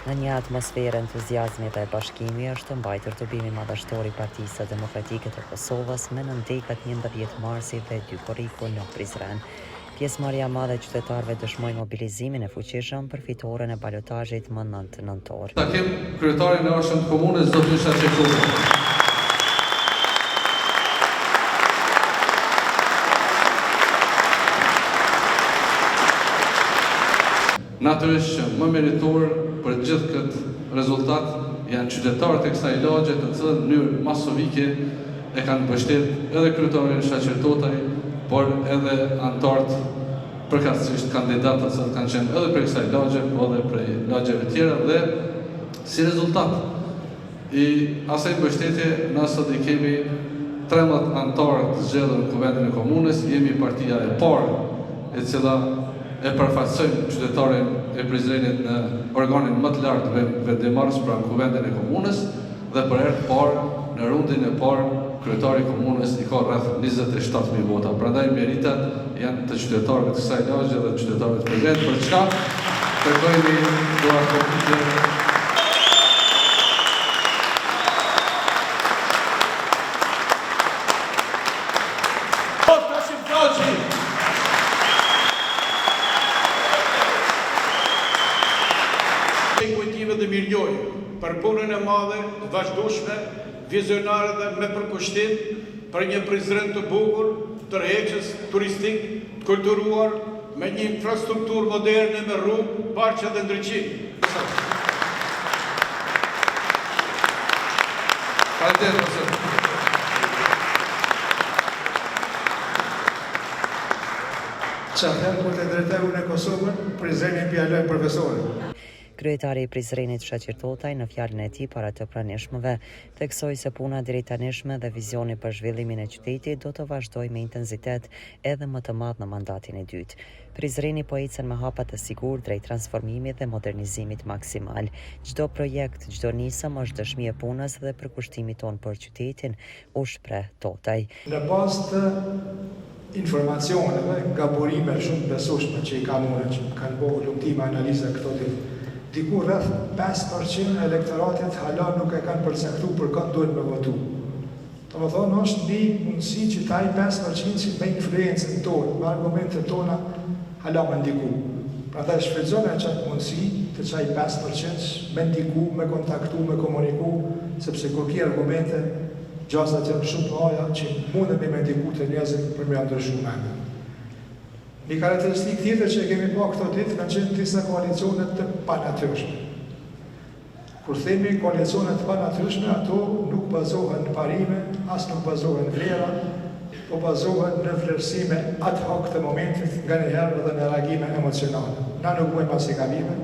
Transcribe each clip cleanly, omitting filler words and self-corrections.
Në një atmosferë entuziazmi dhe bashkimi është mbajtur tubimi madhështor I Partisë Demokratike të Kosovës me nëndekat 11 marsi dhe 2 korriku në Prizren. Pjesëmarrja e madhe e qytetarëve dëshmoi mobilizimin e fuqishëm për fitoren e balotazhit më 9 nëntor. Takim kryetarin e Orshëm të Komunës zotin Shaqeku. Natyrisht që më meritor për gjithë këtë rezultat janë qytetarët e kësaj lagje të cilët në mënyrë masovike e kanë mbështetur edhe kryetarin Shaqir Totaj, por edhe anëtarët përkatësisht kandidatë të cilët kanë qenë edhe për kësaj lagje, por edhe për lagjeve tjera dhe si rezultat I asaj mbështetje na sot I kemi 13 anëtarë të zgjedhur në Kuvendin e Komunës, jemi partia e parë e cila e përfaqësojmë qytetarin e Prizrenit në organin më të lartë vendimarrës pra në Kuvendin e Komunës dhe për herë të parë në rundin e parë kryetari I Komunës I ka rreth 27.000 vota. Prandaj meritat janë të qytetarëve të kësaj lagje dhe të qytetarëve të Prizrenit për çka kërkojmë dua të dhe mirënjohje për punën e madhe, vazhdueshme, vizionare dhe me përkushtim për një Prizren të bukur, tërheqës, turistik, të kulturuar, me një infrastrukturë moderne me rrugë, parqe dhe ndriçim. Çfarë kur të drejtorun e Kosovën, Prizreni pjaloj profesorin. Kryetari I Prizrenit Shaqir Totaj në fjalën e tij para të pranishmëve theksoi se puna deri tanishme dhe vizioni për zhvillimin e qytetit do të vazhdojë me intensitet edhe më të madh në mandatin e dytë. Prizreni po ecën me hapa të sigurt drejt transformimit dhe modernizimit maksimal. Çdo projekt, çdo nisëm është dëshmi e punës dhe përkushtimit ton për qytetin, u shpreh Totaj. Në bazë të informacioneve, gaburime shumë besueshme që I kam unë, që kanë bërë lumtime analiza këto ditë. Diku rreth 5% e elektoratit hala nuk e kanë përcaktuar për kënd duhet me votu. Do të thonë është një mundësi që taj 5% që me influencën tonë, me argumentet tona, hala me ndiku. Prandaj shfrytëzoni atë mundësi të çaj 5% me ndiku, me kontaktu, me komuniku, sepse kur ki argumente, gjasat janë shumë të haja që mundemi me ndiku të njerëzit për me ndryshuar mendjen. Një karakteristikë tjetër që kemi pa këto ditë kanë qenë disa koalicione të panatyrshme. Kur themi koalicione të panatyrshme, ato nuk bazohen në parime, as nuk bazohen në vlera, po bazohen në vlerësime ad hoc të momentit, nga një herë dhe në reagime emocionale. Na nuk bëjmë as e gabime,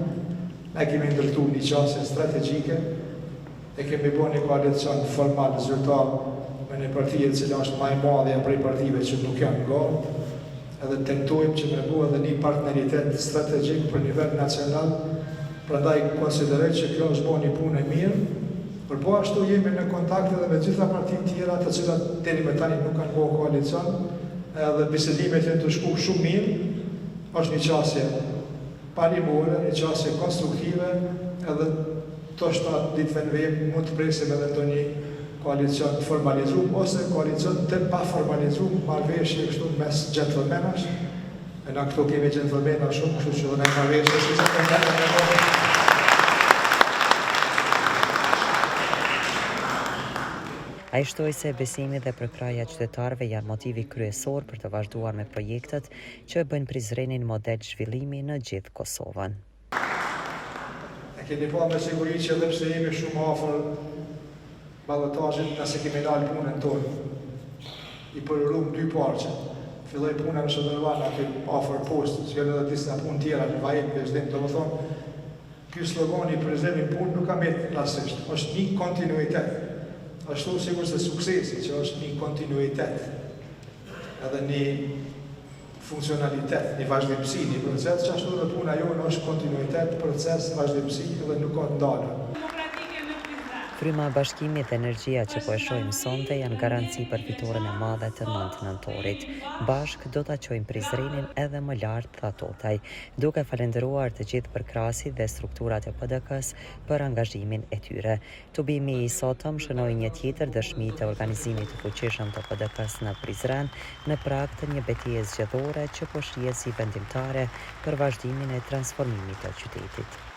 ne kemi ndërtuar një qasje strategjike, e kemi bërë një koalicion formal zyrtar me një parti e cila është më e madhe prej partive që nuk janë gabë, edhe tentojmë që me bua edhe një partneritet strategjik për nivel nacional, prandaj konsideroj që kjo është bërë një punë e mirë, por po ashtu jemi në kontakt edhe me gjitha partitë tjera të cilat deri më tani nuk kanë bërë koalicion, edhe bisedimet janë të shku shumë mirë, është një qasje parimore, një qasje konstruktive, edhe to 7 ditëve në vijim mund të presim edhe ndonjë koalicion të formalizuar ose koalicion të pa formalizuar, marrëveshje kështu mes gentlemenash. Na këtu kemi gentlemena shumë, kështu që do ne marrëveshje si gentlemena. Ai shtoi se besimi dhe përkraja qytetarëve janë motivi kryesor për të vazhduar me projektet që e bëjnë Prizrenin model zhvillimi në gjithë Kosovën. E keni pa me siguri që edhe pse jemi shumë afër balotazhit, nëse kemi dalë punën tonë. I përërum 2 parqe. Filloj puna në Shëndërvan, aty afër postë, që janë edhe disa punë tjera në vajim, vazhdim, do më thonë, ky slogan I Prizrenit punë nuk ka metë rasisht, është një kontinuitet. Ashtu sigur se suksesi, që është një kontinuitet, edhe një funksionalitet, një vazhdimsi, një proces, që ashtu dhe puna jonë është kontinuitet, proces, vazhdimsi, edhe nuk ka të ndalë. Fryma Bashkimit dhe Energjia që po e shohim sonte janë garanci për fitoren e madhe të 9 nëntorit. Bashk do ta çojmë Prizrenin edhe më lart, tha Totaj, duke falendëruar të gjithë përkrasit dhe strukturat e PDK-s për angazhimin e tyre. Tubimi i sotëm shënoi një tjetër dëshmi të organizimit të fuqishëm të PDK-s në Prizren në prag të një betejë zgjedhore që po shihet si vendimtare për vazhdimin e transformimit të qytetit.